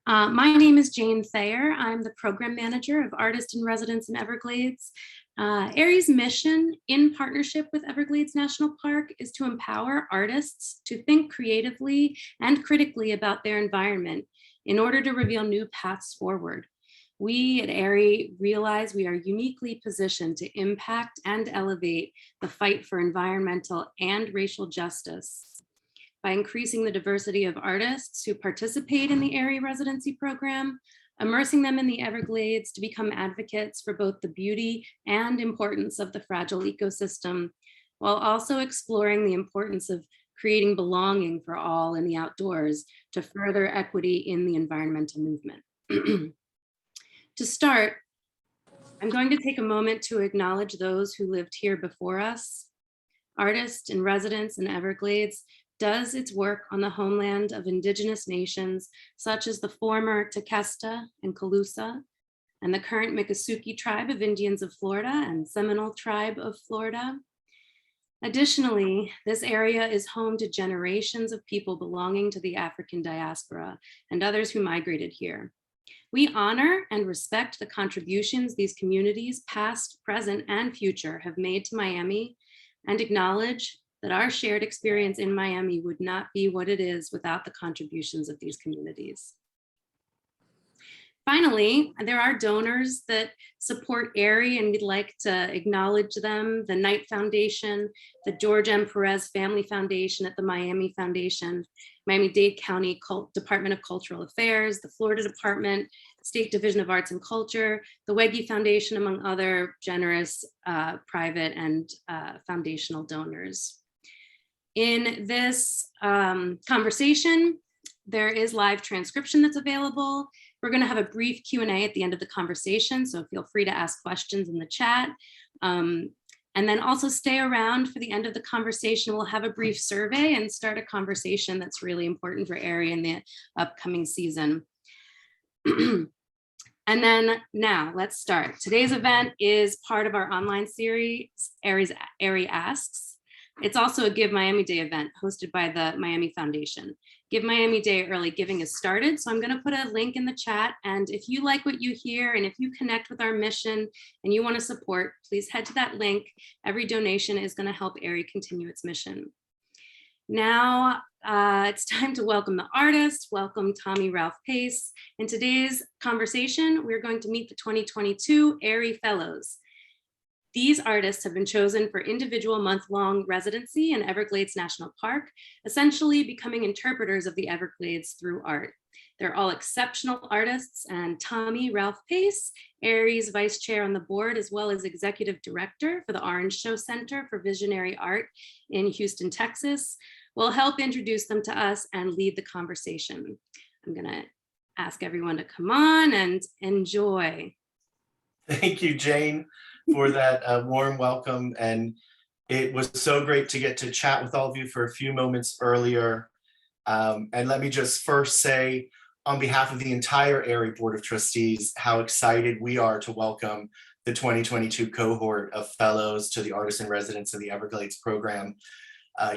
My name is Jane Thayer. I'm the program manager of Artist in Residence in Everglades. AIRIE's mission, in partnership with Everglades National Park, is to empower artists to think creatively and critically about their environment in order to reveal new paths forward. We at AIRIE realize we are uniquely positioned to impact and elevate the fight for environmental and racial justice by increasing the diversity of artists who participate in the AIRIE residency program, immersing them in the Everglades to become advocates for both the beauty and importance of the fragile ecosystem, while also exploring the importance of creating belonging for all in the outdoors to further equity in the environmental movement. To start, I'm going to take a moment to acknowledge those who lived here before us. Artist in Residence in Everglades does its work on the homeland of indigenous nations, such as the former Tequesta and Calusa, and the current Miccosukee tribe of Indians of Florida and Seminole tribe of Florida. Additionally, this area is home to generations of people belonging to the African diaspora and others who migrated here. We honor and respect the contributions these communities, past, present, and future, have made to Miami, and acknowledge that our shared experience in Miami would not be what it is without the contributions of these communities. Finally, there are donors that support AIRIE, and we'd like to acknowledge them: the Knight Foundation, the George M. Perez Family Foundation at the Miami Foundation, Miami-Dade County Department of Cultural Affairs, the Florida Department, State Division of Arts and Culture, the Wegge Foundation, among other generous private and foundational donors. In this conversation, there is live transcription that's available. We're going to have a brief Q&A at the end of the conversation, so feel free to ask questions in the chat. And then also stay around for the end of the conversation. We'll have a brief survey and start a conversation that's really important for AIRIE in the upcoming season. And then now let's start. Today's event is part of our online series, AIRIE Asks. It's also a Give Miami Day event hosted by the Miami Foundation. Give Miami Day Early Giving is started, so I'm going to put a link in the chat. And if you like what you hear and if you connect with our mission and you want to support, please head to that link. Every donation is going to help AIRIE continue its mission. Now it's time to welcome the artist. Welcome Tommy Ralph Pace. In today's conversation, we're going to meet the 2022 AIRIE Fellows. These artists have been chosen for individual month-long residency in Everglades National Park, essentially becoming interpreters of the Everglades through art. They're all exceptional artists, and Tommy Ralph Pace, AIRIE's vice chair on the board, as well as executive director for the Orange Show Center for Visionary Art in Houston, Texas, will help introduce them to us and lead the conversation. I'm gonna ask everyone to come on and enjoy. Thank you, Jane, for that warm welcome. And it was so great to get to chat with all of you for a few moments earlier. And let me just first say, on behalf of the entire AIRIE Board of Trustees, how excited we are to welcome the 2022 cohort of fellows to the Artist in Residence of the Everglades program.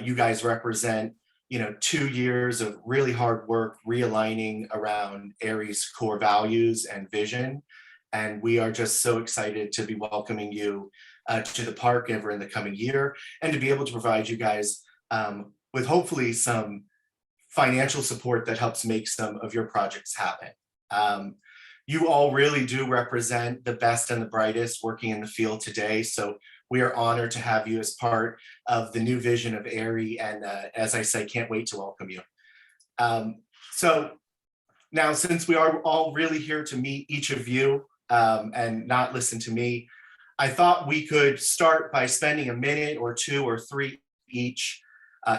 You guys represent 2 years of really hard work realigning around AIRIE's core values and vision. And we are just so excited to be welcoming you to the park ever in the coming year, and to be able to provide you guys with hopefully some financial support that helps make some of your projects happen. You all really do represent the best and the brightest working in the field today. So we are honored to have you as part of the new vision of AIRIE. And as I say, can't wait to welcome you. So now, since we are all really here to meet each of you, and not listen to me, I thought we could start by spending a minute or 2 or 3 each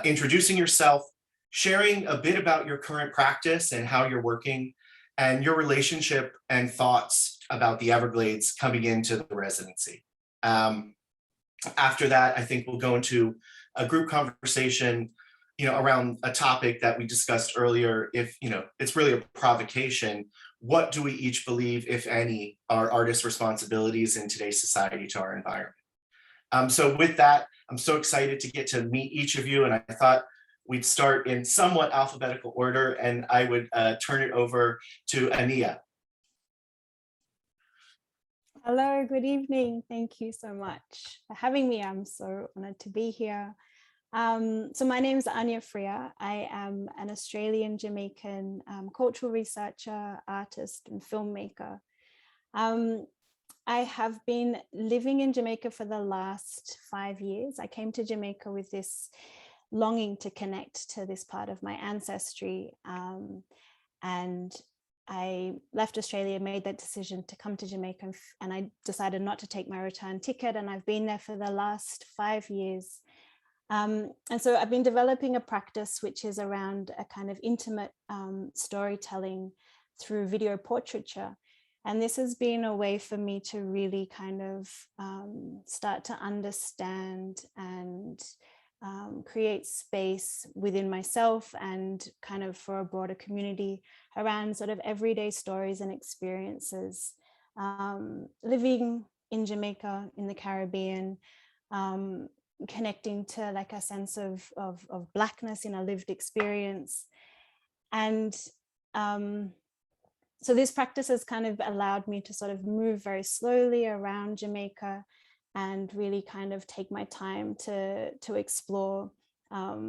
introducing yourself, sharing a bit about your current practice and how you're working, and your relationship and thoughts about the Everglades coming into the residency. After that, I think we'll go into a group conversation around a topic that we discussed earlier. If it's really a provocation, what do we each believe, if any, are artists' responsibilities in today's society to our environment? So with that, I'm so excited to get to meet each of you, and I thought we'd start in somewhat alphabetical order, and I would turn it over to Ania. Hello, good evening. Thank you so much for having me. I'm so honored to be here. So my name is Ania Freer. I am an Australian Jamaican cultural researcher, artist, and filmmaker. I have been living in Jamaica for the last 5 years. I came to Jamaica with this longing to connect to this part of my ancestry. And I left Australia, made that decision to come to Jamaica, and I decided not to take my return ticket. And I've been there for the last 5 years. And so I've been developing a practice which is around a kind of intimate storytelling through video portraiture. And this has been a way for me to really kind of start to understand and create space within myself and kind of for a broader community around sort of everyday stories and experiences. Living in Jamaica, in the Caribbean, connecting to like a sense of Blackness in a lived experience. And so this practice has kind of allowed me to sort of move very slowly around Jamaica and really kind of take my time to explore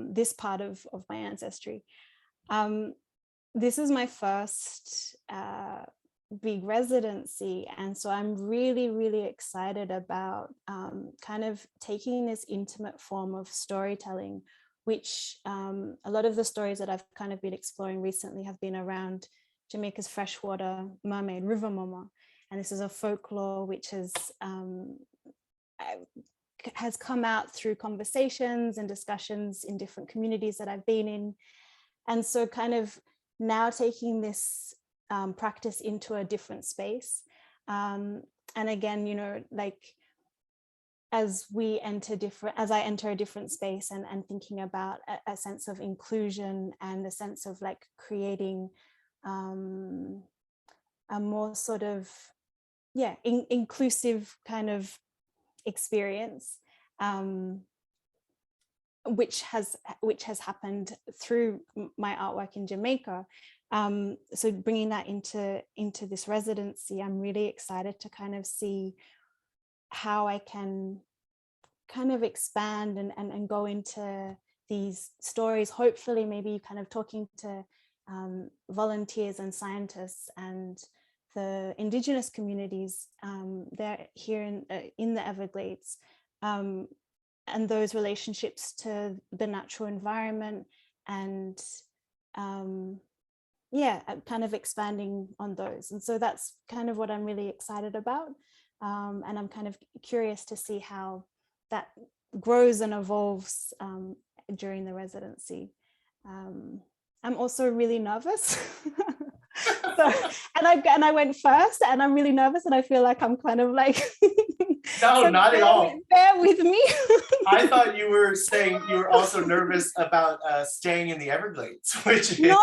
this part of my ancestry. This is my first big residency, and so I'm really, really excited about kind of taking this intimate form of storytelling, which a lot of the stories that I've kind of been exploring recently have been around Jamaica's freshwater mermaid, River Mama. And this is a folklore which has come out through conversations and discussions in different communities that I've been in. And so kind of now taking this practice into a different space. And again, you know, like as I enter a different space and thinking about a sense of inclusion and a sense of like creating a more sort of, inclusive kind of experience, which has happened through my artwork in Jamaica. So bringing that into this residency, I'm really excited to kind of see how I can kind of expand and go into these stories, hopefully maybe kind of talking to volunteers and scientists and the indigenous communities there here in the Everglades, and those relationships to the natural environment, and kind of expanding on those. And so that's kind of what I'm really excited about, and I'm kind of curious to see how that grows and evolves during the residency. I'm also really nervous. And I went first, and I'm really nervous, and I feel like I'm kind of like no, so not at all. Bear with me. I thought you were saying you were also nervous about staying in the Everglades, which no.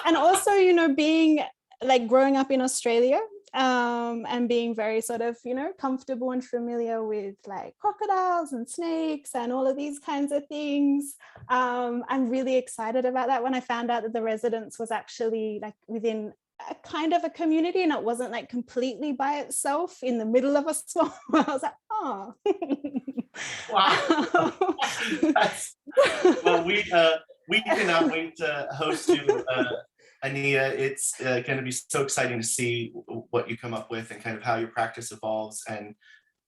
And also, you know, being like growing up in Australia, and being very sort of, you know, comfortable and familiar with like crocodiles and snakes and all of these kinds of things. I'm really excited about that. When I found out that the residence was actually like within a kind of a community and it wasn't like completely by itself in the middle of a swamp, I was like, oh. Wow. Well, we cannot wait to host you, Ania. It's going to be so exciting to see what you come up with and kind of how your practice evolves. And,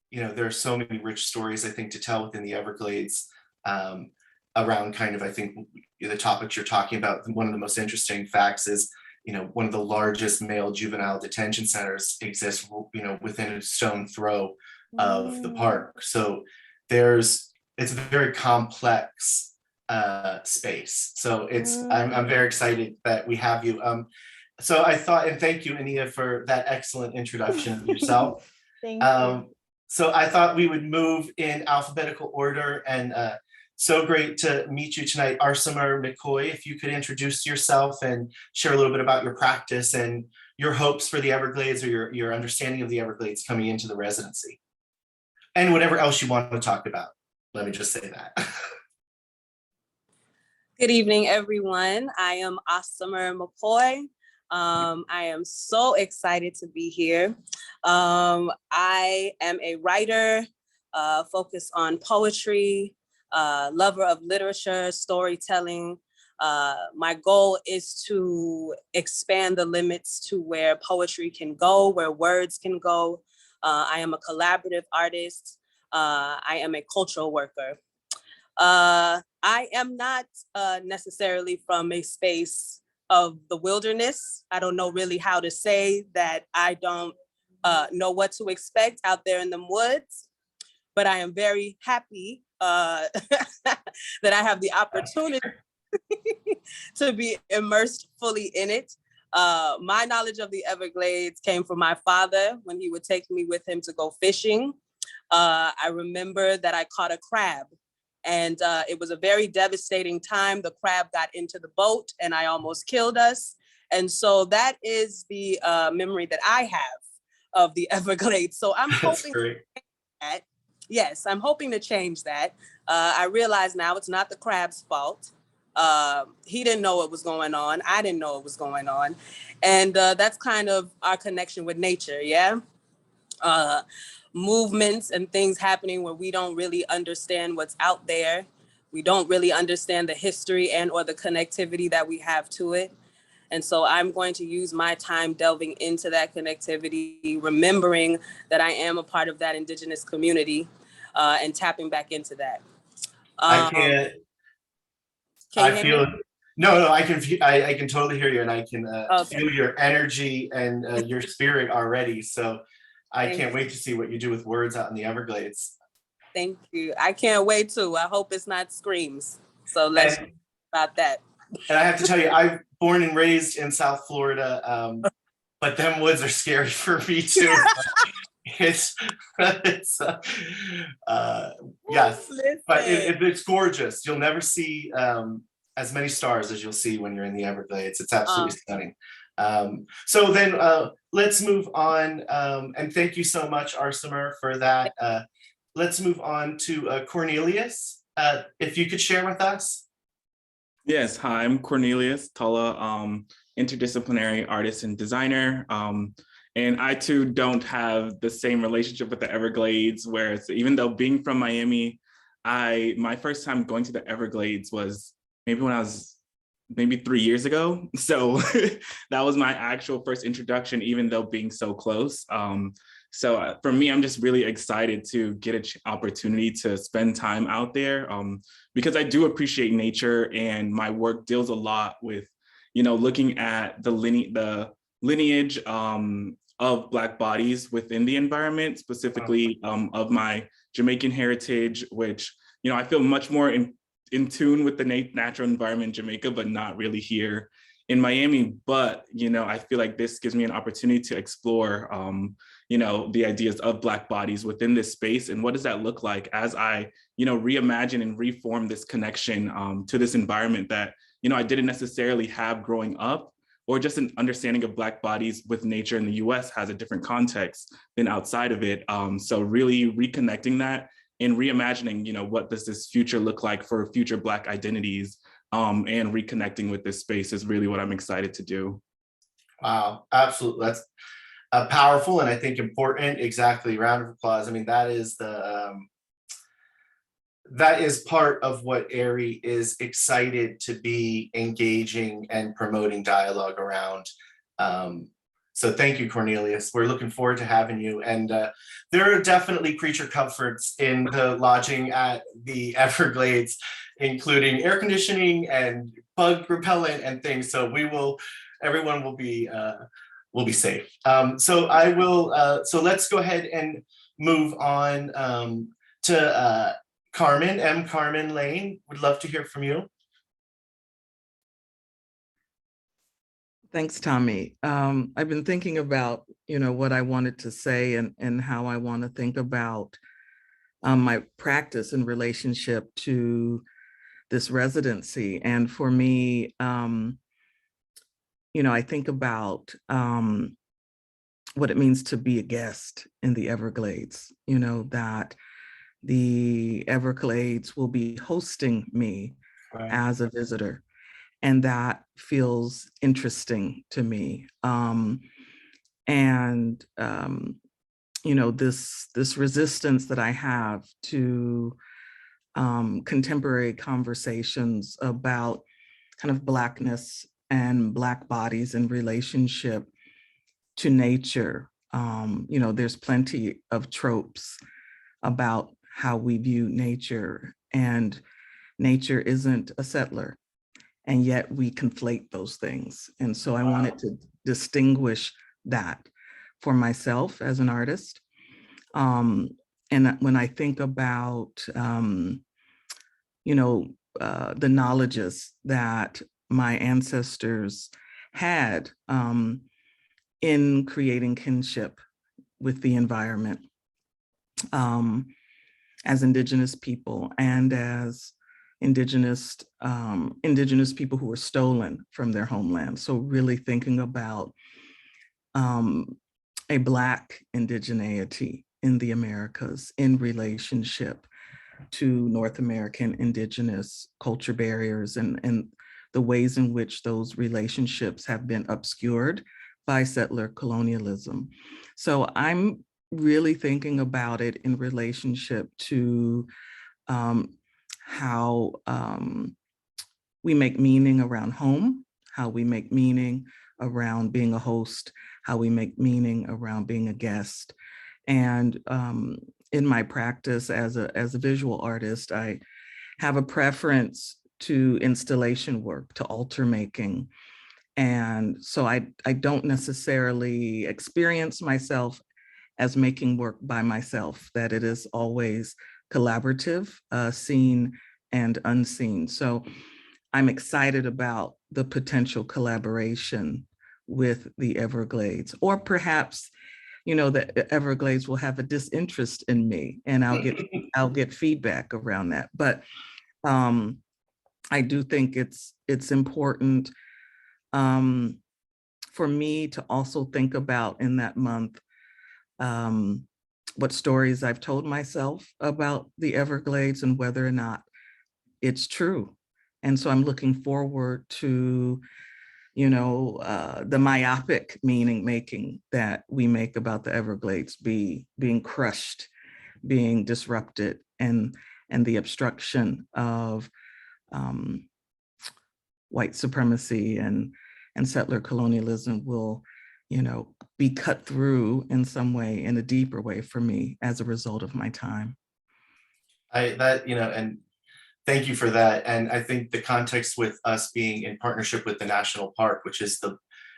you know, there are so many rich stories, I think, to tell within the Everglades around kind of, I think, the topics you're talking about. One of the most interesting facts is, you know, one of the largest male juvenile detention centers exists, you know, within a stone throw of the park. So it's a very complex space. So I'm very excited that we have you. So I thought, and thank you, Ania, for that excellent introduction of yourself. Thank you. So I thought we would move in alphabetical order, and so great to meet you tonight. Arsimmer McCoy, if you could introduce yourself and share a little bit about your practice and your hopes for the Everglades, or your understanding of the Everglades coming into the residency, and whatever else you want to talk about. Let me just say that. Good evening, everyone. I am Arsimmer McCoy. I am so excited to be here. I am a writer, focused on poetry, lover of literature, storytelling. My goal is to expand the limits to where poetry can go, where words can go. I am a collaborative artist. I am a cultural worker. I am not necessarily from a space of the wilderness. I don't know really how to say that I don't know what to expect out there in the woods, but I am very happy that I have the opportunity to be immersed fully in it. My knowledge of the Everglades came from my father when he would take me with him to go fishing. I remember that I caught a crab. And it was a very devastating time. The crab got into the boat and I almost killed us. And so that is the memory that I have of the Everglades. So I'm hoping that, yes, I'm hoping to change that. I realize now it's not the crab's fault. He didn't know what was going on. I didn't know what was going on. And that's kind of our connection with nature, yeah? Movements and things happening where we don't really understand what's out there. We don't really understand the history and or the connectivity that we have to it. And so I'm going to use my time delving into that connectivity, remembering that I am a part of that Indigenous community and tapping back into that. I can't, Can I you hear feel, me? no, I can totally hear you, and I can Okay. feel your energy and your spirit already. So I Thank can't you. wait to see what you do with words out in the Everglades. Thank you. I can't wait to. I hope it's not screams. So let's talk about that. And I have to tell you, I'm born and raised in South Florida, but them woods are scary for me too. It's yes, but it's gorgeous. You'll never see as many stars as you'll see when you're in the Everglades. It's absolutely stunning. So then let's move on, and thank you so much, Arsimmer, for that. Let's move on to Cornelius. If you could share with us. Yes, hi, I'm Cornelius Tulloch, interdisciplinary artist and designer. And I too don't have the same relationship with the Everglades, whereas even though being from Miami, my first time going to the Everglades was maybe when I was maybe 3 years ago. So that was my actual first introduction, even though being so close. So for me, I'm just really excited to get an opportunity to spend time out there because I do appreciate nature, and my work deals a lot with, looking at the lineage of Black bodies within the environment, specifically of my Jamaican heritage, which, I feel much more in tune with the natural environment in Jamaica, but not really here in Miami. But, I feel like this gives me an opportunity to explore, the ideas of Black bodies within this space. And what does that look like as I, reimagine and reform this connection to this environment that, I didn't necessarily have growing up, or just an understanding of Black bodies with nature in the US has a different context than outside of it. So really reconnecting that and reimagining, what does this future look like for future Black identities, and reconnecting with this space is really what I'm excited to do. Wow, absolutely. That's powerful and I think important. Exactly. Round of applause. I mean, that is part of what AIRIE is excited to be engaging and promoting dialogue around. So thank you, Cornelius. We're looking forward to having you. And there are definitely creature comforts in the lodging at the Everglades, including air conditioning and bug repellent and things. So everyone will be safe. So let's go ahead and move on to Carmen Lane. Would love to hear from you. Thanks, Tommy. I've been thinking about, what I wanted to say and how I want to think about my practice in relationship to this residency. And for me, I think about what it means to be a guest in the Everglades, that the Everglades will be hosting me Right. as a visitor. And that feels interesting to me. You know, this resistance that I have to contemporary conversations about kind of Blackness and Black bodies in relationship to nature. You know, there's plenty of tropes about how we view nature, and nature isn't a settler, and yet we conflate those things. And so I wanted to distinguish that for myself as an artist. And when I think about, you know, the knowledges that my ancestors had in creating kinship with the environment as Indigenous people and as Indigenous people who were stolen from their homeland. So really thinking about a Black indigeneity in the Americas in relationship to North American Indigenous culture barriers and the ways in which those relationships have been obscured by settler colonialism. So I'm really thinking about it in relationship to how we make meaning around home, how we make meaning around being a host, how we make meaning around being a guest. And in my practice as a visual artist, I have a preference to installation work, to altar making. And so I don't necessarily experience myself as making work by myself, that it is always collaborative, seen and unseen. So I'm excited about the potential collaboration with the Everglades, or perhaps, you know, the Everglades will have a disinterest in me, and I'll get feedback around that. But I do think it's important for me to also think about in that month what stories I've told myself about the Everglades and whether or not it's true. And so I'm looking forward to, you know, the myopic meaning making that we make about the Everglades being crushed, being disrupted, and the obstruction of white supremacy and settler colonialism will, you know, be cut through in some way, in a deeper way for me as a result of my time. And thank you for that. And I think the context with us being in partnership with the national park, which is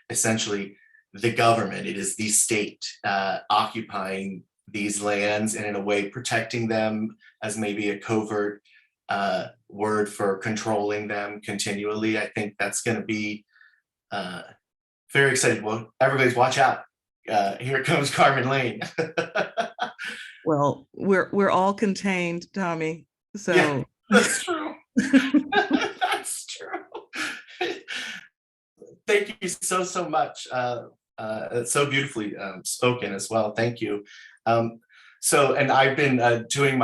essentially the government, it is the state occupying these lands and in a way protecting them as maybe a covert word for controlling them continually. I think that's going to be very exciting. Well, Everglades, watch out. Here comes Carmen Lane. Well, we're all contained, Tommy. So yeah, that's true. That's true. Thank you so much. It's so beautifully spoken as well. Thank you. And I've been doing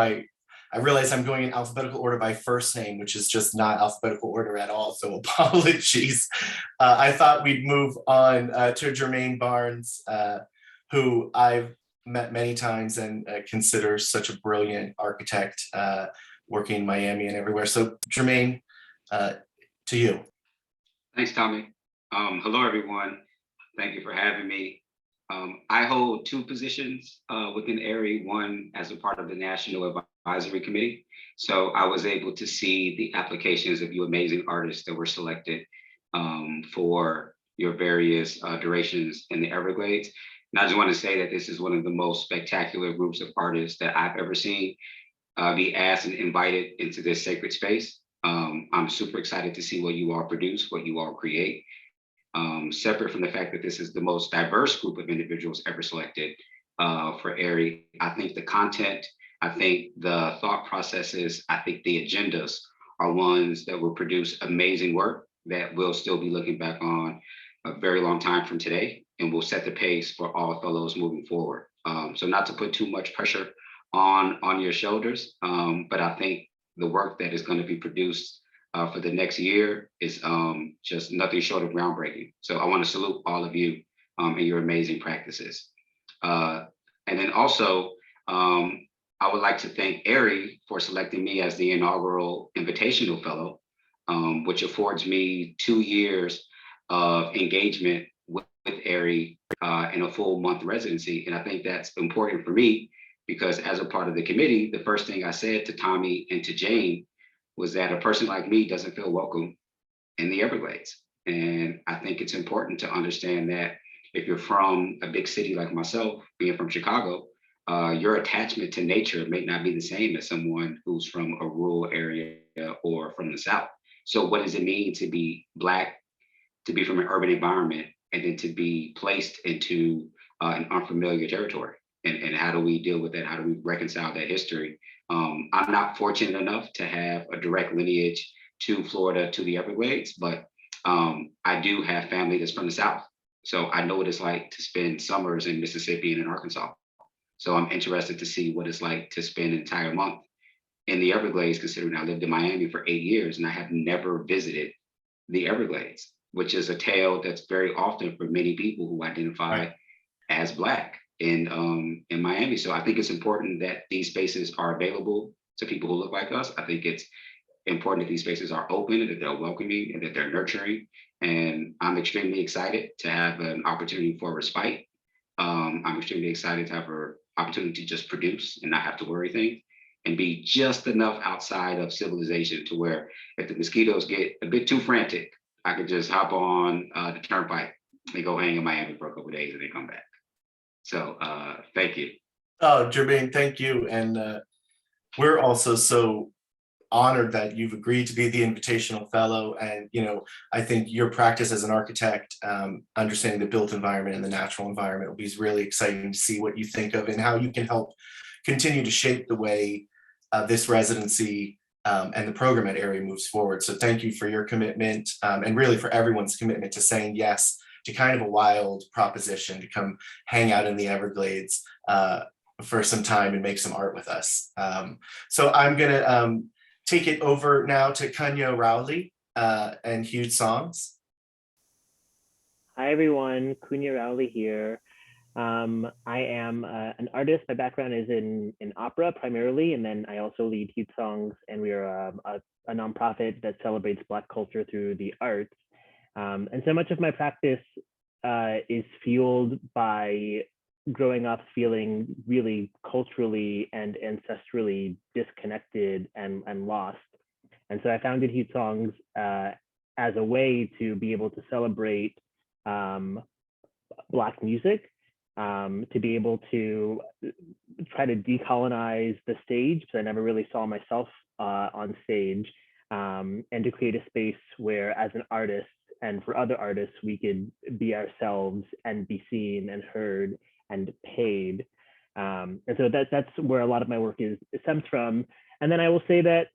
I realize I'm going in alphabetical order by first name, which is just not alphabetical order at all. So apologies. I thought we'd move on to Germaine Barnes, who I've met many times and consider such a brilliant architect working in Miami and everywhere. So Germaine, to you. Thanks, Tommy. Hello, everyone. Thank you for having me. I hold two positions within AIRIE, one as a part of the National Advisory Committee. So I was able to see the applications of you amazing artists that were selected for your various durations in the Everglades. And I just want to say that this is one of the most spectacular groups of artists that I've ever seen be asked and invited into this sacred space. I'm super excited to see what you all produce, what you all create. Separate from the fact that this is the most diverse group of individuals ever selected for AIRIE, I think the content, I think the thought processes, I think the agendas are ones that will produce amazing work that we'll still be looking back on a very long time from today, and will set the pace for all fellows moving forward. So not to put too much pressure on your shoulders, but I think the work that is going to be produced for the next year is just nothing short of groundbreaking. So I want to salute all of you and your amazing practices. And then also, I would like to thank AIRIE for selecting me as the inaugural Invitational Fellow, which affords me 2 years of engagement with AIRIE in a full month residency. And I think that's important for me because as a part of the committee, the first thing I said to Tommy and to Jane was that a person like me doesn't feel welcome in the Everglades. And I think it's important to understand that if you're from a big city like myself, being from Chicago, your attachment to nature may not be the same as someone who's from a rural area or from the South. So what does it mean to be Black, to be from an urban environment, and then to be placed into an unfamiliar territory? And how do we deal with that? How do we reconcile that history? I'm not fortunate enough to have a direct lineage to Florida, to the Everglades, but I do have family that's from the South. So I know what it's like to spend summers in Mississippi and in Arkansas. So I'm interested to see what it's like to spend an entire month in the Everglades, considering I lived in Miami for 8 years and I have never visited the Everglades, which is a tale that's very often for many people who identify as Black in Miami. So I think it's important that these spaces are available to people who look like us. I think it's important that these spaces are open and that they're welcoming and that they're nurturing. And I'm extremely excited to have an opportunity for respite. I'm extremely excited to have an opportunity to just produce and not have to worry things and be just enough outside of civilization to where if the mosquitoes get a bit too frantic, I could just hop on the turnpike and go hang in Miami for a couple of days and then come back. So thank you. Oh, Jermaine, thank you. And we're also so honored that you've agreed to be the Invitational Fellow. And, you know, I think your practice as an architect, understanding the built environment and the natural environment will be really exciting to see what you think of and how you can help continue to shape the way this residency and the program at AIRIE moves forward. So thank you for your commitment and really for everyone's commitment to saying yes to kind of a wild proposition to come hang out in the Everglades for some time and make some art with us. So I'm gonna take it over now to Kunya Rowley and Huge Songs. Hi everyone, Kunya Rowley here. I am an artist. My background is in opera primarily, and then I also lead Huge Songs, and we are a nonprofit that celebrates Black culture through the arts. And so much of my practice is fueled by growing up feeling really culturally and ancestrally disconnected and lost. And so I founded Huge Songs as a way to be able to celebrate Black music, to be able to try to decolonize the stage, because I never really saw myself on stage, and to create a space where as an artist and for other artists, we could be ourselves and be seen and heard and paid. And so that's where a lot of my work stems from. And then I will say that,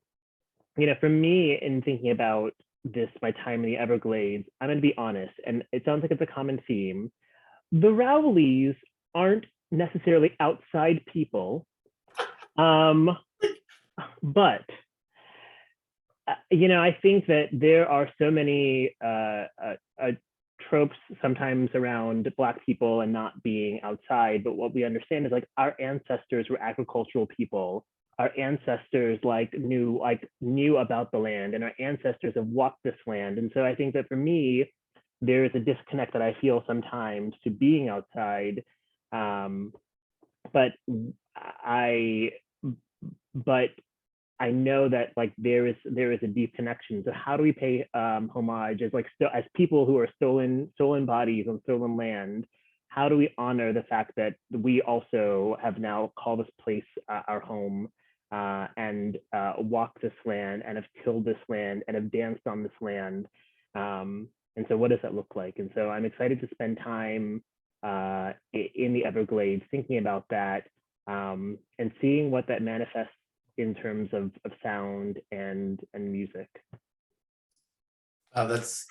you know, for me in thinking about this, my time in the Everglades, I'm going to be honest, and it sounds like it's a common theme. The Rowleys aren't necessarily outside people, but you know, I think that there are so many tropes sometimes around Black people and not being outside, but what we understand is like our ancestors were agricultural people. Our ancestors knew about the land, and our ancestors have walked this land. And so I think that for me, there is a disconnect that I feel sometimes to being outside, but I know that like there is a deep connection. So how do we pay homage as people who are stolen bodies on stolen land? How do we honor the fact that we also have now called this place our home, and walked this land and have tilled this land and have danced on this land? And so what does that look like? And so I'm excited to spend time in the Everglades thinking about that, and seeing what that manifests in terms of sound and music. That's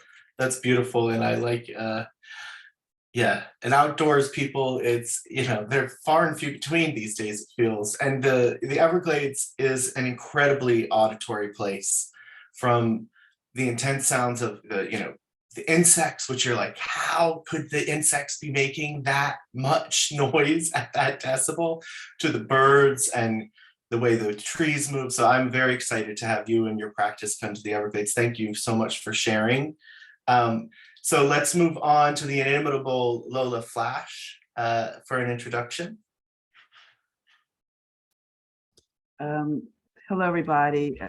beautiful. And I like, and outdoors people, it's, you know, they're far and few between these days, it feels. And the Everglades is an incredibly auditory place, from the intense sounds of the insects, which you're like, how could the insects be making that much noise at that decibel, to the birds and the way the trees move. So I'm very excited to have you and your practice come to the Everglades. Thank you so much for sharing. So let's move on to the inimitable Lola Flash for an introduction. Hello, everybody.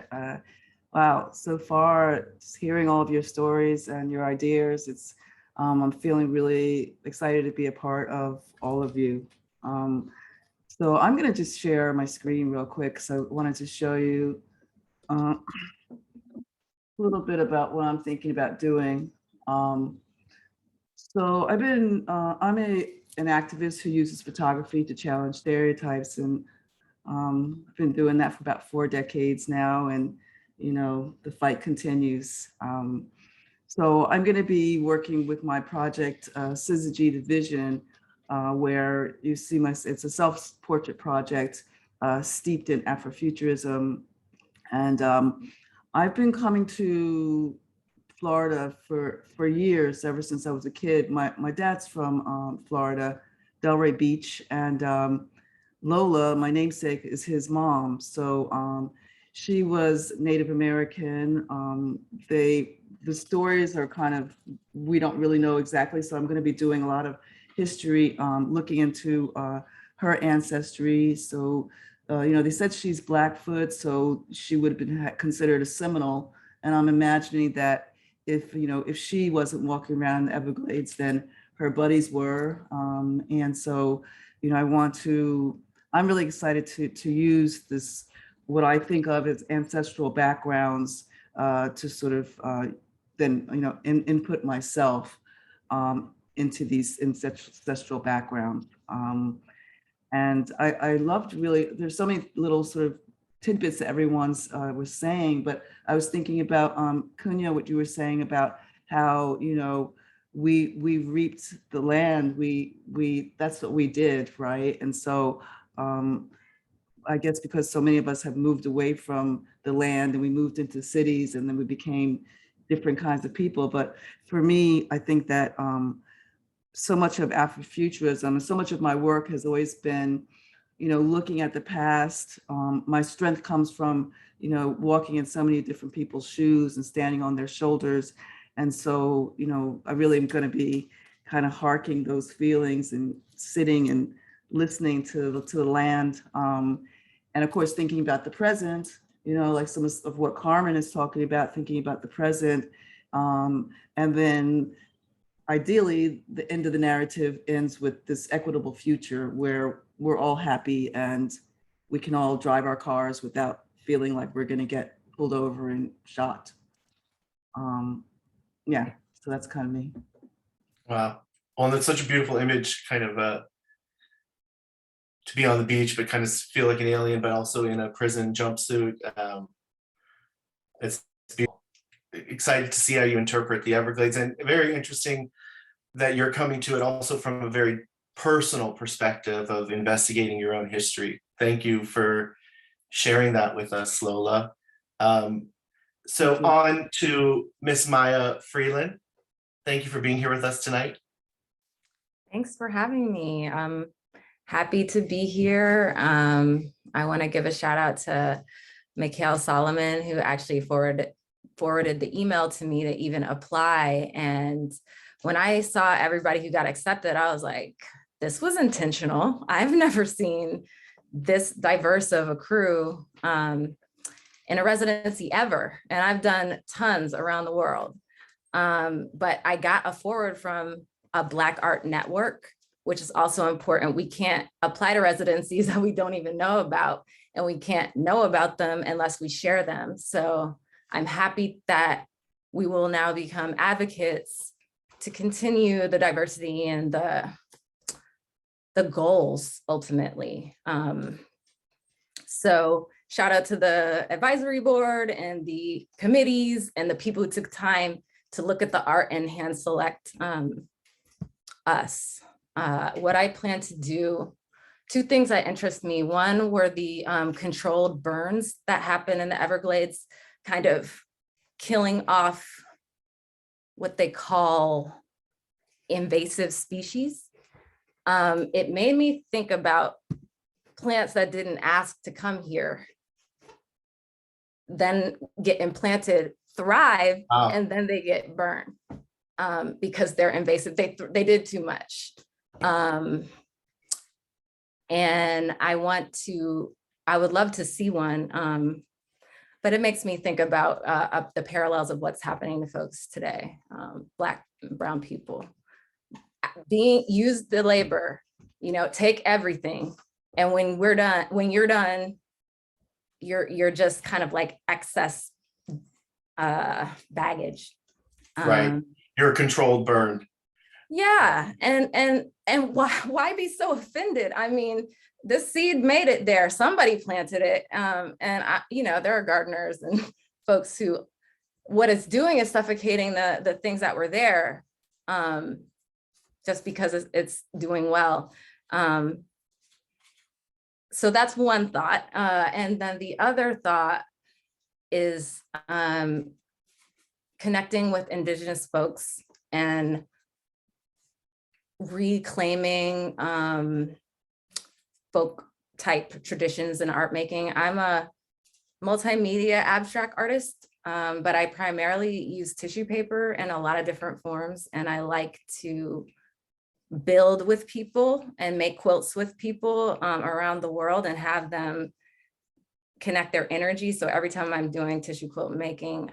Wow, so far, just hearing all of your stories and your ideas, I'm feeling really excited to be a part of all of you. So I'm going to just share my screen real quick. So I wanted to show you a little bit about what I'm thinking about doing. So I'm an activist who uses photography to challenge stereotypes, and I've been doing that for about 4 decades now, and the fight continues. So I'm going to be working with my project, Syzygy Division, where you see it's a self-portrait project steeped in Afrofuturism. And I've been coming to Florida for years, ever since I was a kid. My dad's from Florida, Delray Beach, and Lola, my namesake, is his mom. So she was Native American. The stories are kind of, we don't really know exactly. So I'm going to be doing a lot of history, looking into her ancestry. So, they said she's Blackfoot, so she would have been considered a Seminole. And I'm imagining that if she wasn't walking around the Everglades, then her buddies were. And so, I'm really excited to use this, what I think of as ancestral backgrounds, to sort of then, input myself into these ancestral backgrounds. And I loved really, there's so many little sort of tidbits that everyone's was saying, but I was thinking about Kunya, what you were saying about how, we reaped the land, that's what we did, right? And so I guess because so many of us have moved away from the land and we moved into cities, and then we became different kinds of people. But for me, I think that so much of Afrofuturism and so much of my work has always been, looking at the past. My strength comes from, walking in so many different people's shoes and standing on their shoulders. And so, I really am going to be kind of harking those feelings and sitting and listening to the land. And of course, thinking about the present, like some of what Carmen is talking about, thinking about the present. And then ideally, the end of the narrative ends with this equitable future where we're all happy and we can all drive our cars without feeling like we're going to get pulled over and shot. Yeah, so that's kind of me. Wow. Well, and that's such a beautiful image, kind of to be on the beach, but kind of feel like an alien, but also in a prison jumpsuit. It's beautiful. Excited to see how you interpret the Everglades, and very interesting that you're coming to it also from a very personal perspective of investigating your own history. Thank you for sharing that with us, Lola. So on to Miss Maya Freelon. Thank you for being here with us tonight. Thanks for having me. I'm happy to be here. I want to give a shout out to Mikhail Solomon, who actually forwarded the email to me to even apply. And when I saw everybody who got accepted, I was like, this was intentional. I've never seen this diverse of a crew in a residency ever. And I've done tons around the world. But I got a forward from a Black Art Network, which is also important. We can't apply to residencies that we don't even know about, and we can't know about them unless we share them. So I'm happy that we will now become advocates to continue the diversity and the goals ultimately. So shout out to the advisory board and the committees and the people who took time to look at the art and hand select us. What I plan to do, 2 things that interest me. One were the controlled burns that happen in the Everglades, kind of killing off what they call invasive species. It made me think about plants that didn't ask to come here, then get implanted, thrive, Wow. and then they get burned because they're invasive. They did too much. And I would love to see one, but it makes me think about the parallels of what's happening to folks today, Black and brown people. Use the labor, take everything. And when you're done, you're just kind of like excess baggage. Right. You're a controlled burn. Yeah, and why be so offended? I mean, this seed made it there. Somebody planted it, and there are gardeners and folks who, what it's doing is suffocating the things that were there, just because it's doing well. So that's one thought, and then the other thought is connecting with Indigenous folks and reclaiming folk type traditions in art making. I'm a multimedia abstract artist, but I primarily use tissue paper in a lot of different forms. And I like to build with people and make quilts with people around the world and have them connect their energy. So every time I'm doing tissue quilt making,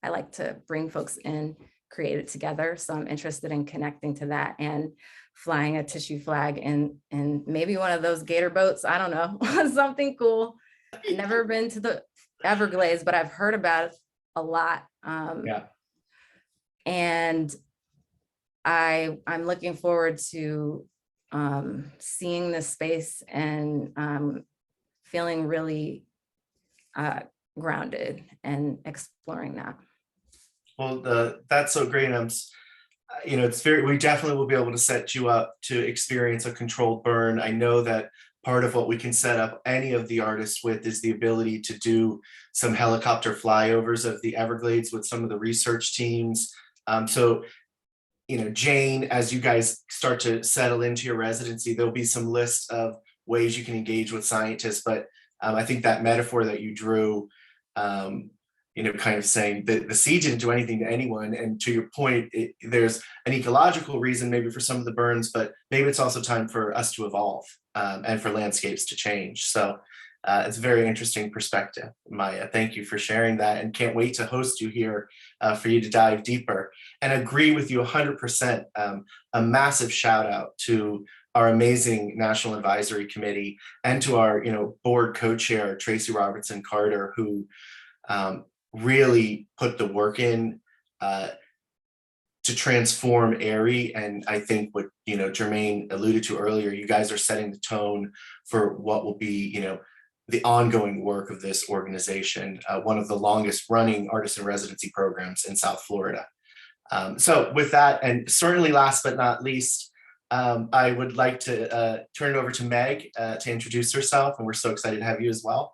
I like to bring folks in, create it together. So I'm interested in connecting to that and flying a tissue flag and maybe one of those gator boats, I don't know, something cool. Never been to the Everglades, but I've heard about it a lot. Yeah. And I'm looking forward to seeing this space and feeling really grounded and exploring that. Well, that's so great. We definitely will be able to set you up to experience a controlled burn. I know that part of what we can set up any of the artists with is the ability to do some helicopter flyovers of the Everglades with some of the research teams. So, Jane, as you guys start to settle into your residency, there'll be some list of ways you can engage with scientists. But I think that metaphor that you drew, kind of saying that the seed didn't do anything to anyone. And to your point, there's an ecological reason maybe for some of the burns, but maybe it's also time for us to evolve and for landscapes to change. So it's a very interesting perspective, Maya. Thank you for sharing that, and can't wait to host you here for you to dive deeper. And agree with you 100%. A massive shout out to our amazing National Advisory Committee and to our board co-chair, Tracy Robertson Carter, who really put the work in to transform AIRIE. And I think what Jermaine alluded to earlier, you guys are setting the tone for what will be the ongoing work of this organization, one of the longest running artist in residency programs in South Florida. So with that, and certainly last but not least, I would like to turn it over to Meg to introduce herself, and we're so excited to have you as well.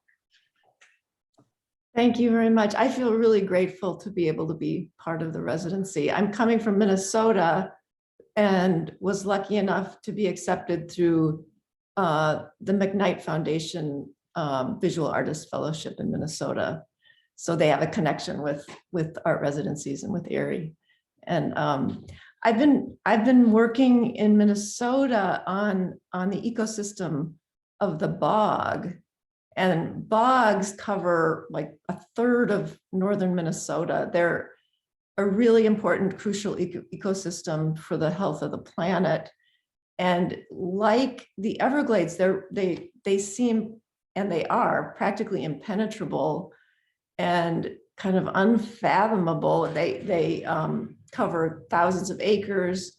Thank you very much. I feel really grateful to be able to be part of the residency. I'm coming from Minnesota and was lucky enough to be accepted through the McKnight Foundation Visual Artist Fellowship in Minnesota. So they have a connection with art residencies and with AIRIE. And I've been working in Minnesota on the ecosystem of the bog. And bogs cover like a third of northern Minnesota. They're a really important, crucial ecosystem for the health of the planet. And like the Everglades, they seem, and they are, practically impenetrable and kind of unfathomable. They cover thousands of acres.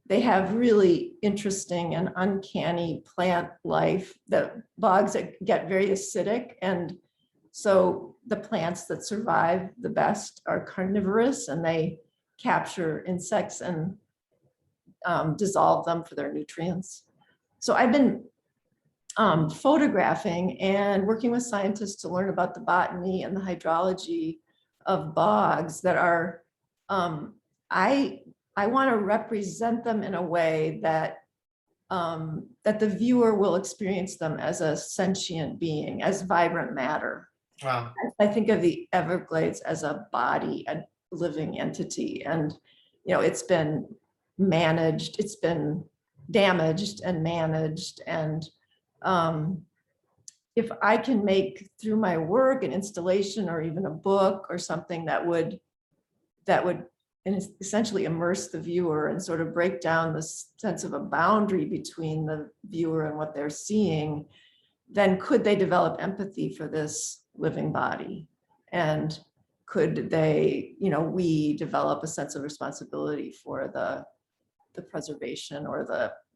They have really interesting and uncanny plant life. The bogs get very acidic, and so the plants that survive the best are carnivorous, and they capture insects and dissolve them for their nutrients. So I've been photographing and working with scientists to learn about the botany and the hydrology bogs that are, I want to represent them in a way that that the viewer will experience them as a sentient being, as vibrant matter. Wow. I think of the Everglades as a body, a living entity, and it's been managed, it's been damaged and managed, and if I can make through my work an installation or even a book or something that would essentially immerse the viewer and sort of break down the sense of a boundary between the viewer and what they're seeing, then could they develop empathy for this living body? And could they, we develop a sense of responsibility for the preservation or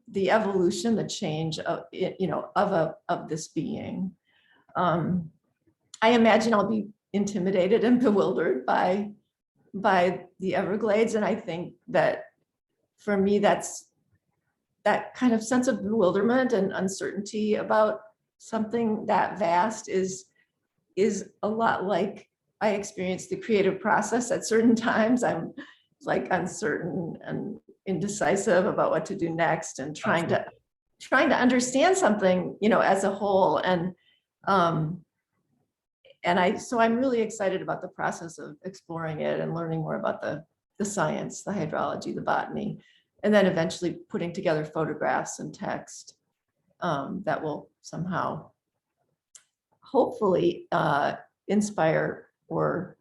the evolution, the change of, of this being. I imagine I'll be intimidated and bewildered by the Everglades. And I think that for me, that's that kind of sense of bewilderment and uncertainty about something that vast is a lot like I experience the creative process. At certain times, I'm like uncertain and indecisive about what to do next, and trying to understand something, as a whole. And so I'm really excited about the process of exploring it and learning more about the science, the hydrology, the botany, and then eventually putting together photographs and text that will somehow, hopefully, inspire or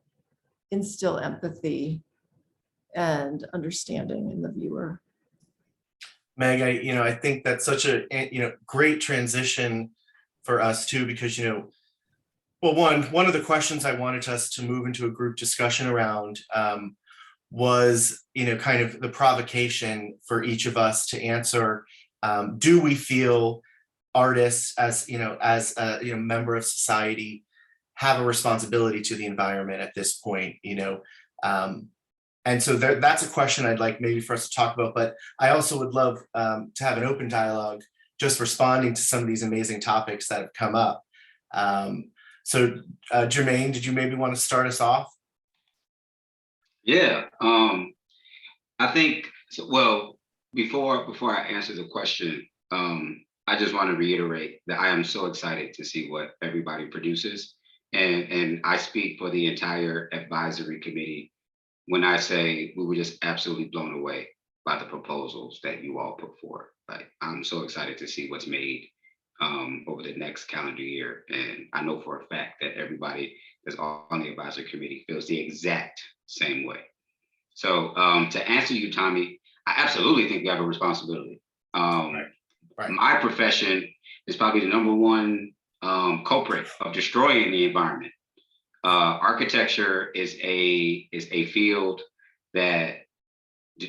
instill empathy and understanding in the viewer. Meg, I think that's such a great transition for us too, because well, one of the questions I wanted us to move into a group discussion around was kind of the provocation for each of us to answer. Do we feel artists as a member of society have a responsibility to the environment at this point? And so that's a question I'd like maybe for us to talk about, but I also would love to have an open dialogue, just responding to some of these amazing topics that have come up. So Jermaine, did you maybe want to start us off? Yeah, I think, well, before I answer the question, I just want to reiterate that I am so excited to see what everybody produces. And I speak for the entire advisory committee when I say we were just absolutely blown away by the proposals that you all put forward. Like, I'm so excited to see what's made over the next calendar year. And I know for a fact that everybody that's on the advisory committee feels the exact same way. So to answer you, Tommy, I absolutely think we have a responsibility. Right. My profession is probably the number one culprit of destroying the environment. Architecture is a field that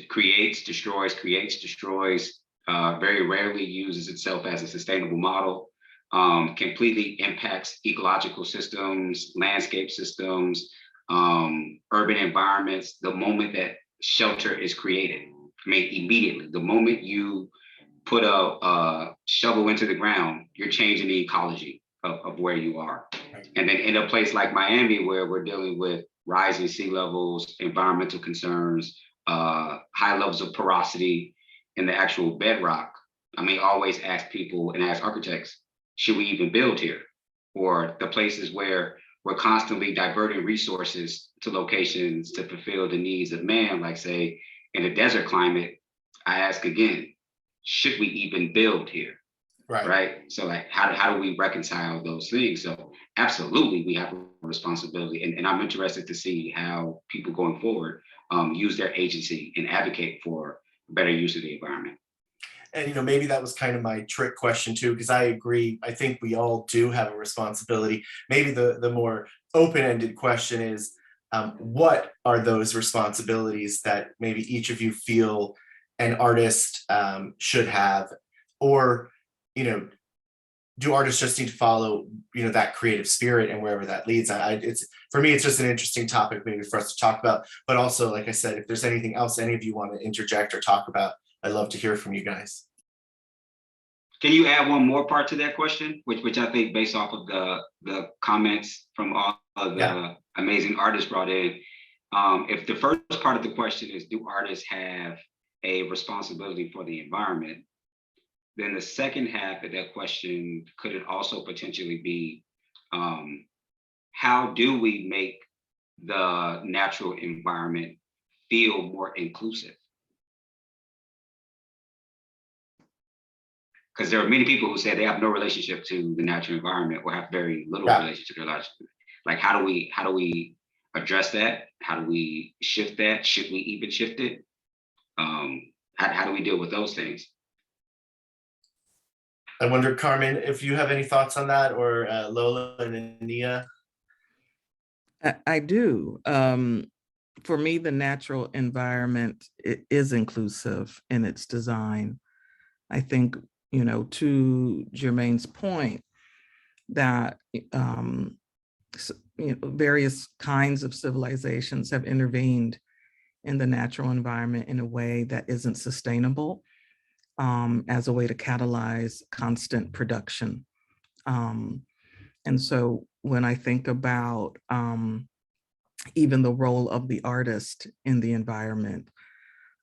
creates, destroys, very rarely uses itself as a sustainable model, completely impacts ecological systems, landscape systems, urban environments. The moment that shelter is created, immediately, the moment you put a shovel into the ground, you're changing the ecology of where you are. And then in a place like Miami, where we're dealing with rising sea levels, environmental concerns, high levels of porosity in the actual bedrock, I always ask people and ask architects, should we even build here? Or the places where we're constantly diverting resources to locations to fulfill the needs of man, like say in a desert climate, I ask again, should we even build here? Right. So like, how do we reconcile those things? So absolutely, we have a responsibility. And I'm interested to see how people going forward use their agency and advocate for better use of the environment. And maybe that was kind of my trick question too, because I agree. I think we all do have a responsibility. Maybe the more open-ended question is, what are those responsibilities that maybe each of you feel an artist should have? Or do artists just need to follow, that creative spirit and wherever that leads? For me, it's just an interesting topic maybe for us to talk about. But also, like I said, if there's anything else any of you want to interject or talk about, I'd love to hear from you guys. Can you add one more part to that question, which I think based off of the comments from all of the amazing artists brought in. If the first part of the question is, do artists have a responsibility for the environment? Then the second half of that question, could it also potentially be, how do we make the natural environment feel more inclusive? Because there are many people who say they have no relationship to the natural environment or have very little relationship to the natural. Like, how do we address that? How do we shift that? Should we even shift it? How do we deal with those things? I wonder, Carmen, if you have any thoughts on that, or Lola and Ania. I do. For me, the natural environment is inclusive in its design. I think, to Jermaine's point, that various kinds of civilizations have intervened in the natural environment in a way that isn't sustainable, as a way to catalyze constant production. And so when I think about even the role of the artist in the environment,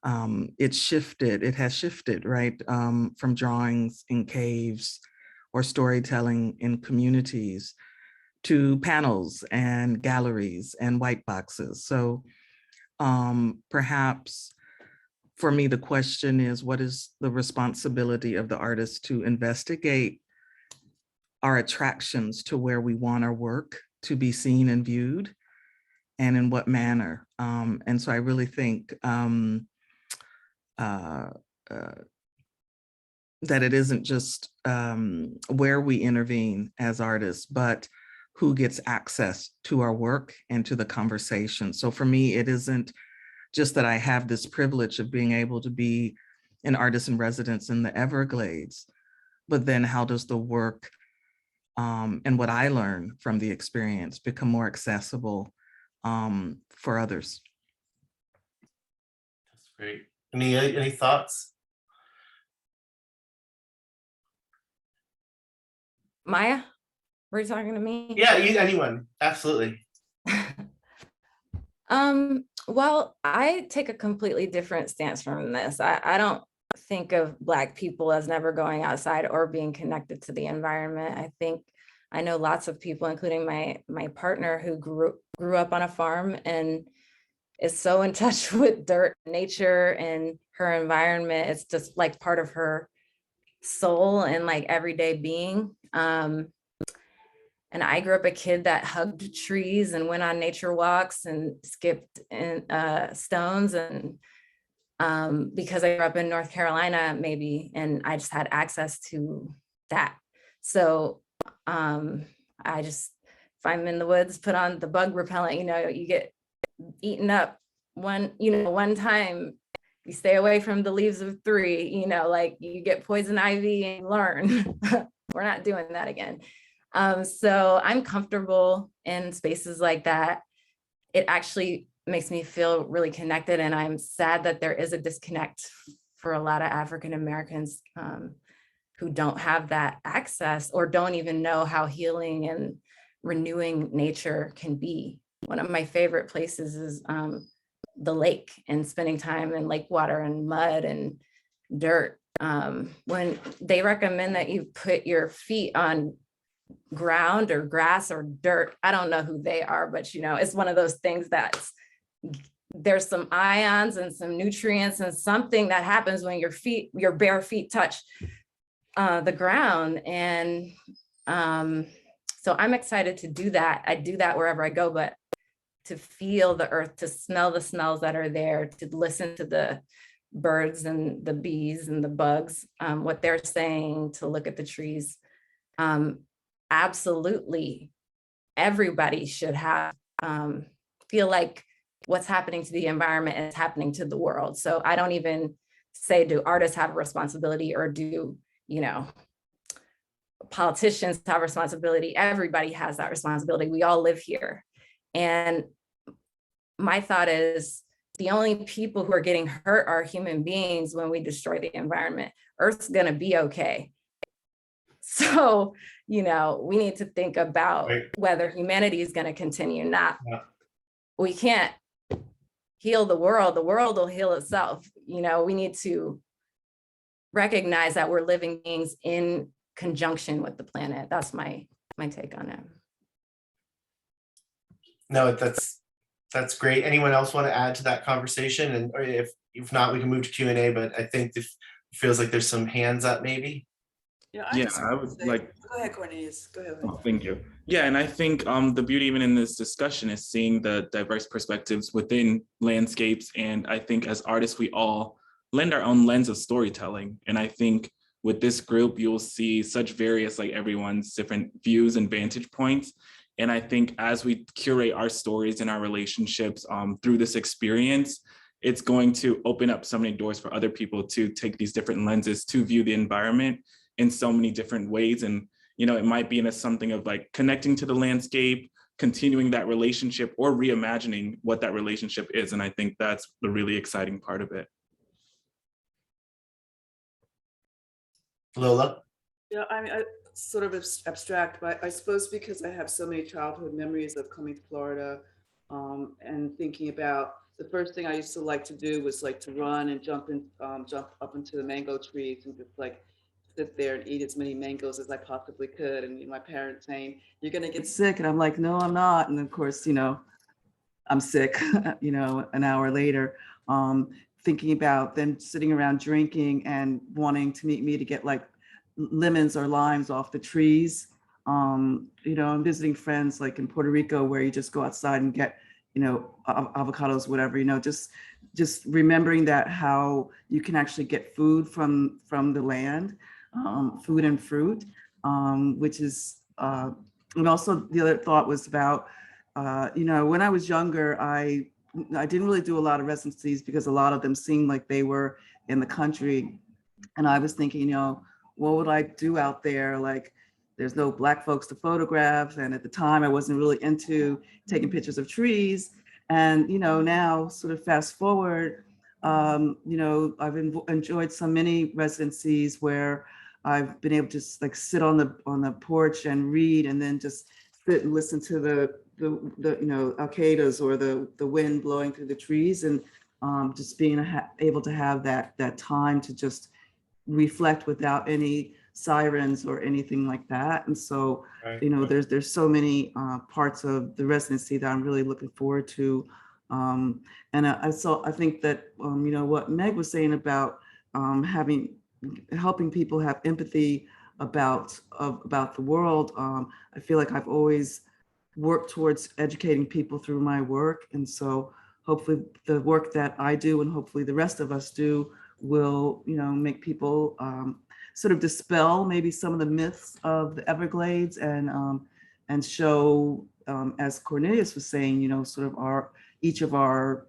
it has shifted, right? From drawings in caves or storytelling in communities to panels and galleries and white boxes. So perhaps for me, the question is, what is the responsibility of the artist to investigate our attractions to where we want our work to be seen and viewed, and in what manner? And so I really think that it isn't just where we intervene as artists, but who gets access to our work and to the conversation. So for me, it isn't just that I have this privilege of being able to be an artist in residence in the Everglades, but then how does the work and what I learn from the experience become more accessible for others? That's great. Any thoughts? Maya, were you talking to me? Yeah, anyone, absolutely. Well, I take a completely different stance from this. I don't think of Black people as never going outside or being connected to the environment. I know lots of people, including my partner, who grew up on a farm and is so in touch with dirt, nature, and her environment. It's just like part of her soul and like everyday being. And I grew up a kid that hugged trees and went on nature walks and skipped in, stones. And because I grew up in North Carolina, maybe, and I just had access to that. So I just, if I'm in the woods, put on the bug repellent, you get eaten up one time, you stay away from the leaves of 3, like you get poison ivy and learn. We're not doing that again. So I'm comfortable in spaces like that. It actually makes me feel really connected, and I'm sad that there is a disconnect for a lot of African Americans who don't have that access or don't even know how healing and renewing nature can be. One of my favorite places is the lake, and spending time in lake water and mud and dirt. When they recommend that you put your feet on ground or grass or dirt, I don't know who they are, but it's one of those things there's some ions and some nutrients and something that happens when your bare feet touch the ground. And so I'm excited to do that. I do that wherever I go, but to feel the earth, to smell the smells that are there, to listen to the birds and the bees and the bugs, what they're saying, to look at the trees. Absolutely, everybody should have feel like what's happening to the environment is happening to the world. So I don't even say, do artists have a responsibility, or do politicians have responsibility? Everybody has that responsibility. We all live here. And my thought is, the only people who are getting hurt are human beings when we destroy the environment. Earth's gonna be okay. So, we need to think about Right. whether humanity is going to continue. Yeah. We can't heal the world will heal itself. We need to recognize that we're living beings in conjunction with the planet. That's my take on it. No, that's great. Anyone else want to add to that conversation? And or if not, we can move to Q&A, but I think it feels like there's some hands up maybe. Yeah, I would like. Go ahead, Cornelius. Go ahead. Oh, thank you. Yeah, and I think the beauty even in this discussion is seeing the diverse perspectives within landscapes. And I think as artists, we all lend our own lens of storytelling. And I think with this group, you'll see such various, like everyone's different views and vantage points. And I think as we curate our stories and our relationships through this experience, it's going to open up so many doors for other people to take these different lenses to view the environment in so many different ways. And, it might be in something of like connecting to the landscape, continuing that relationship, or reimagining what that relationship is. And I think that's the really exciting part of it. Lola? Yeah, I mean, sort of abstract, but I suppose because I have so many childhood memories of coming to Florida and thinking about the first thing I used to like to do was like to run and jump up into the mango trees and just like sit there and eat as many mangoes as I possibly could. And my parents saying, "You're gonna get sick," and I'm like, "No, I'm not." And of course, I'm sick. An hour later, thinking about them sitting around drinking and wanting to meet me to get like lemons or limes off the trees. I'm visiting friends like in Puerto Rico where you just go outside and get, avocados, whatever, just remembering that how you can actually get food from the land, food and fruit, which is, and also the other thought was about, when I was younger, I didn't really do a lot of residencies because a lot of them seemed like they were in the country. And I was thinking, what would I do out there? Like, there's no Black folks to photograph. And at the time I wasn't really into taking pictures of trees. And, now sort of fast forward, I've enjoyed so many residencies where I've been able to just like sit on the porch and read and then just sit and listen to the alcadas or the wind blowing through the trees and just being able to have that time to just reflect without any sirens or anything like that. And so, Right. There's so many parts of the residency that I'm really looking forward to. And I think that, what Meg was saying about helping people have empathy about the world. I feel like I've always worked towards educating people through my work. And so hopefully the work that I do and hopefully the rest of us do will, make people sort of dispel maybe some of the myths of the Everglades and show, as Cornelius was saying, sort of each of our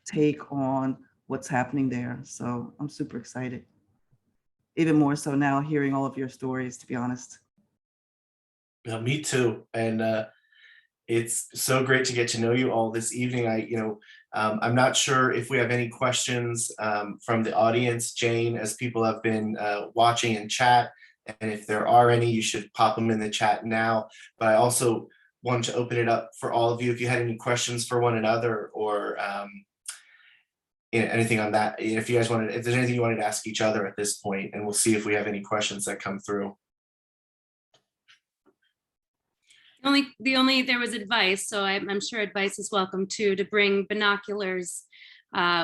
take on what's happening there. So I'm super excited. Even more so now hearing all of your stories, to be honest. Yeah, me too. And it's so great to get to know you all this evening. I'm not sure if we have any questions from the audience, Jane, as people have been watching in chat. And if there are any, you should pop them in the chat now. But I also wanted to open it up for all of you if you had any questions for one another or anything on that. If there's anything you wanted to ask each other at this point, and we'll see if we have any questions that come through. There was advice, so I'm sure advice is welcome too, to bring binoculars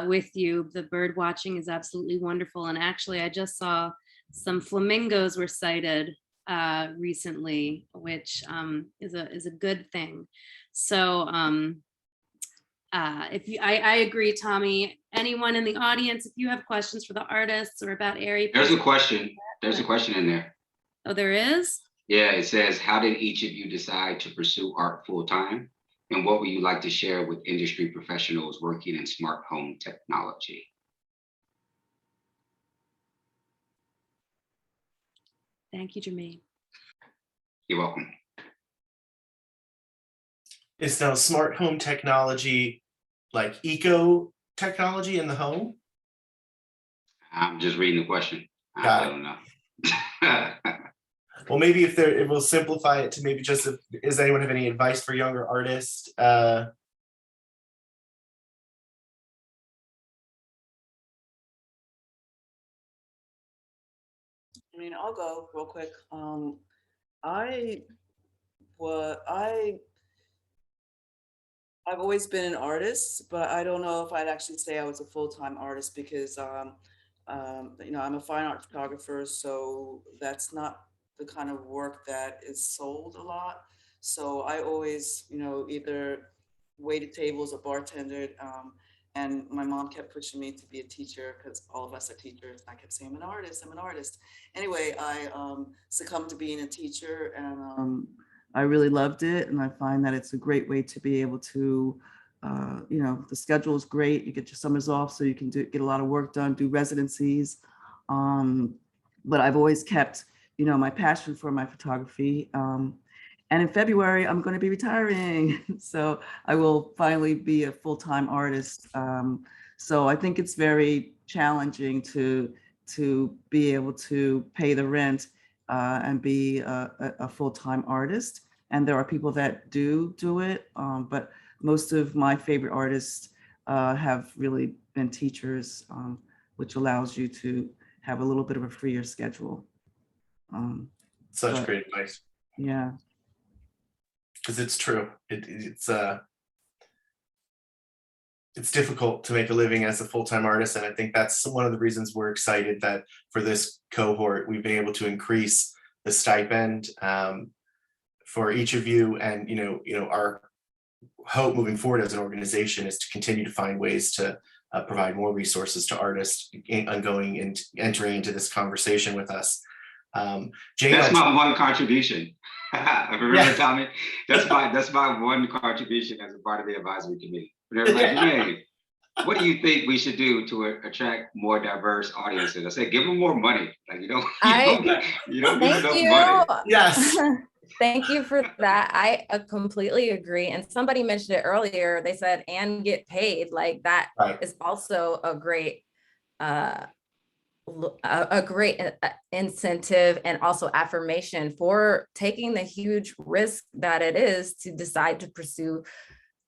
with you. The bird watching is absolutely wonderful. And actually I just saw some flamingos were sighted recently, which is a good thing. So I agree, Tommy. Anyone in the audience, if you have questions for the artists or about AIRIE, there's a question in there. Oh, there is? Yeah, it says, how did each of you decide to pursue art full time? And what would you like to share with industry professionals working in smart home technology? Thank you, Jermaine. You're welcome. Is now smart home technology like eco technology in the home? I'm just reading the question. Got I it. don't know. Well, maybe if it will simplify it to maybe just, does anyone have any advice for younger artists? I mean, I'll go real quick. I was I've always been an artist, but I don't know if I'd actually say I was a full-time artist because you know, I'm a fine art photographer, so that's not the kind of work that is sold a lot. So I always, you know, either waited tables or bartended. And my mom kept pushing me to be a teacher because all of us are teachers. I kept saying, I'm an artist, I'm an artist. Anyway, I succumbed to being a teacher, and I really loved it. And I find that it's a great way to be able to, you know, the schedule is great. You get your summers off so you can get a lot of work done, do residencies. But I've always kept, you know, my passion for my photography. And in February, I'm going to be retiring. So I will finally be a full-time artist. So I think it's very challenging to be able to pay the rent and be a full-time artist. And there are people that do it, but most of my favorite artists have really been teachers, which allows you to have a little bit of a freer schedule. Such great advice. Yeah. Because it's true. It's difficult to make a living as a full-time artist. And I think that's one of the reasons we're excited that for this cohort, we've been able to increase the stipend for each of you. And, you know, our hope moving forward as an organization is to continue to find ways to provide more resources to artists ongoing and entering into this conversation with us. Jane, that's my one contribution. Remember, Tommy? That's my one contribution as a part of the advisory committee. They're like, hey, what do you think we should do to attract more diverse audiences? I said, give them more money. Like you don't give enough money. Yes. Thank you for that. I completely agree. And somebody mentioned it earlier. They said, and get paid. Like that is also a great incentive and also affirmation for taking the huge risk that it is to decide to pursue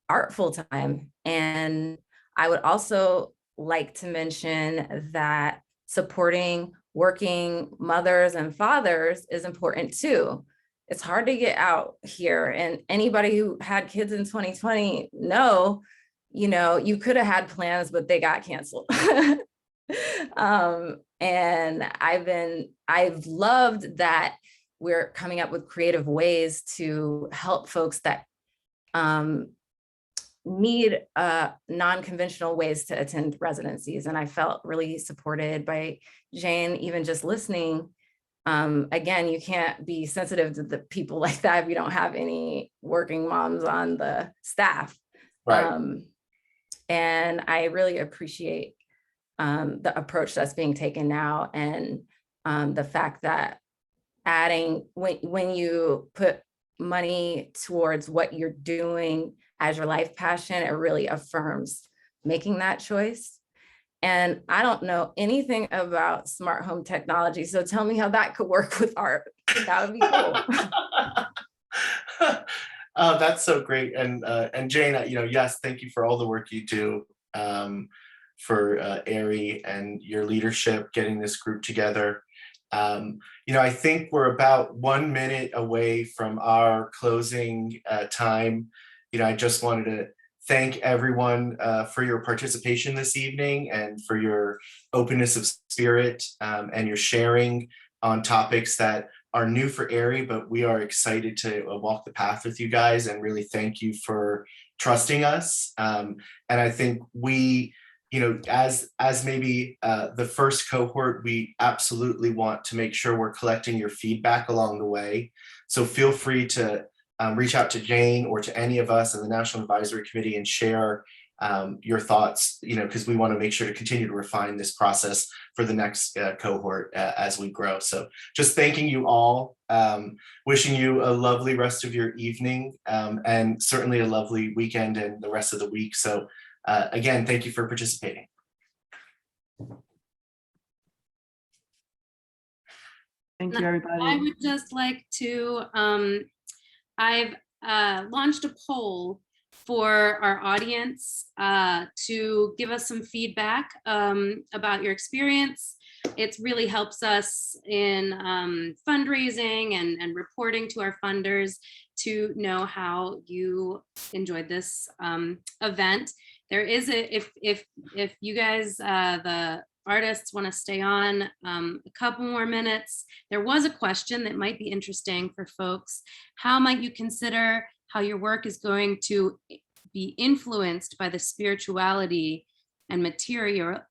art full time. And I would also like to mention that supporting working mothers and fathers is important too. It's hard to get out here, and anybody who had kids in 2020 know, you know, you could have had plans, but they got canceled. And I've loved that we're coming up with creative ways to help folks that need non-conventional ways to attend residencies. And I felt really supported by Jane, even just listening. Again, you can't be sensitive to the people like that if you don't have any working moms on the staff. Right. And I really appreciate the approach that's being taken now, and the fact that adding, when you put money towards what you're doing as your life passion, it really affirms making that choice. And I don't know anything about smart home technology, so tell me how that could work with art. That would be cool. Oh, that's so great. And Jane, you know, yes, thank you for all the work you do for AIRIE and your leadership, getting this group together. You know, I think we're about 1 minute away from our closing time. You know, I just wanted to thank everyone for your participation this evening and for your openness of spirit and your sharing on topics that are new for AIRIE, but we are excited to walk the path with you guys and really thank you for trusting us. And I think we, you know, as maybe the first cohort, we absolutely want to make sure we're collecting your feedback along the way. So feel free to reach out to Jane or to any of us in the National Advisory Committee and share your thoughts, you know, because we want to make sure to continue to refine this process for the next cohort as we grow. So just thanking you all, wishing you a lovely rest of your evening and certainly a lovely weekend and the rest of the week. So again, thank you for participating. Thank Thank And you, I everybody. would just like to, I've launched a poll for our audience to give us some feedback about your experience. It really helps us in fundraising and reporting to our funders to know how you enjoyed this event. There is if you guys, the artists, want to stay on a couple more minutes, there was a question that might be interesting for folks. How might you consider how your work is going to be influenced by the spirituality and materiality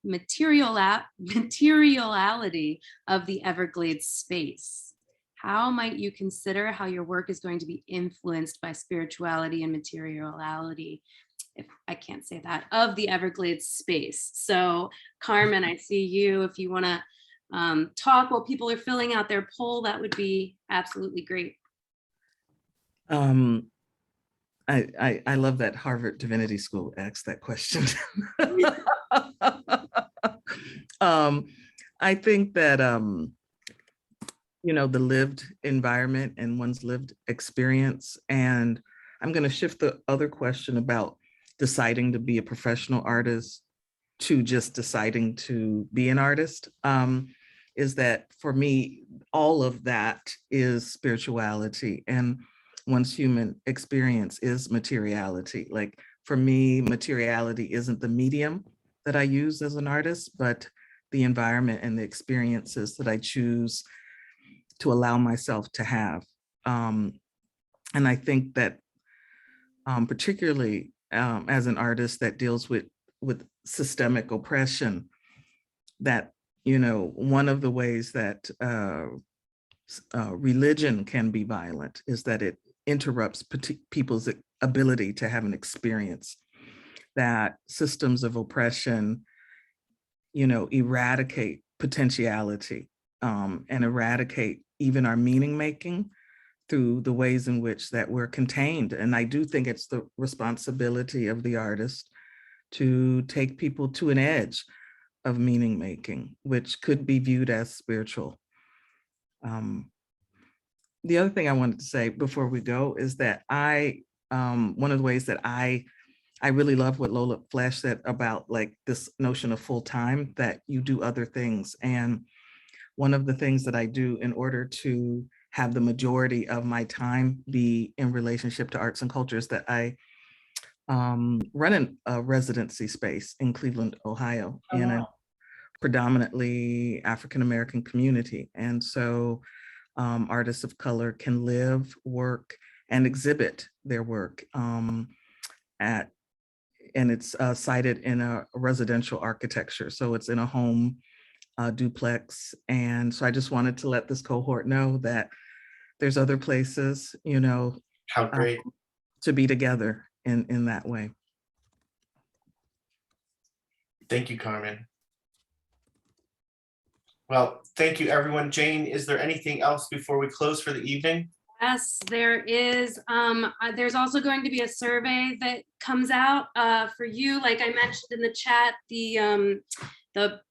of the Everglades space? How might you consider how your work is going to be influenced by spirituality and materiality, if I can't say that, of the Everglades space? So Carmen, I see you. If you want to talk while people are filling out their poll, that would be absolutely great. I love that Harvard Divinity School asked that question. I think that, you know, the lived environment and one's lived experience. And I'm going to shift the other question about deciding to be a professional artist to just deciding to be an artist, is that for me, all of that is spirituality, and one's human experience is materiality. Like for me, materiality isn't the medium that I use as an artist, but the environment and the experiences that I choose to allow myself to have. And I think that particularly as an artist that deals with systemic oppression, that, you know, one of the ways that religion can be violent is that it interrupts people's ability to have an experience, that systems of oppression, you know, eradicate potentiality and eradicate even our meaning making through the ways in which that we're contained. And I do think it's the responsibility of the artist to take people to an edge of meaning making, which could be viewed as spiritual. The other thing I wanted to say before we go is that one of the ways that I really love what Lola Flash said about like this notion of full time, that you do other things. And one of the things that I do in order to have the majority of my time be in relationship to arts and cultures, that I run a residency space in Cleveland, Ohio, in a predominantly African-American community. And so artists of color can live, work, and exhibit their work and it's sited in a residential architecture. So it's in a home duplex. And so I just wanted to let this cohort know that there's other places, you know, How great. To be together in that way. Thank you, Carmen. Well, thank you, everyone. Jane, is there anything else before we close for the evening? Yes, there is. There's also going to be a survey that comes out for you. Like I mentioned in the chat, the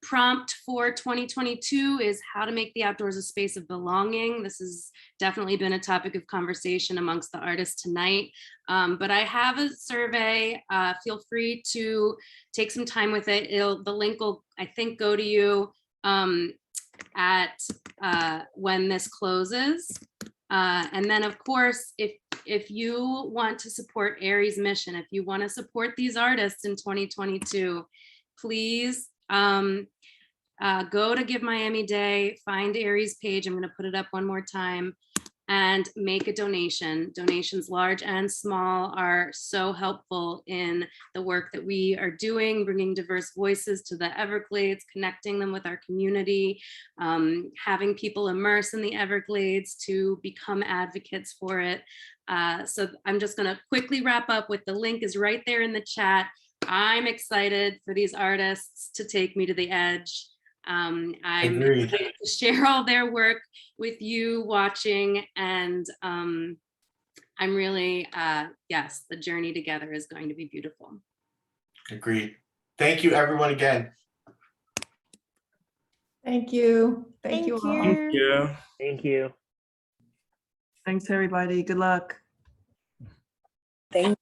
prompt for 2022 is how to make the outdoors a space of belonging. This has definitely been a topic of conversation amongst the artists tonight. But I have a survey. Feel free to take some time with it. The link will, I think, go to you at when this closes. And then, of course, if you want to support AIRIE's mission, if you want to support these artists in 2022, please go to Give Miami Day, find AIRIE's page. I'm going to put it up one more time, and make a donation. Donations large and small are so helpful in the work that we are doing, bringing diverse voices to the Everglades, connecting them with our community, having people immerse in the Everglades to become advocates for it. So I'm just going to quickly wrap up with the link is right there in the chat. I'm excited for these artists to take me to the edge. I'm excited to share all their work with you watching, and I'm really, yes, the journey together is going to be beautiful. Agreed. Thank you, everyone, again. Thank you. Thank you Thank all. you. Yeah. Thank you. Thanks, everybody. Good luck. Thank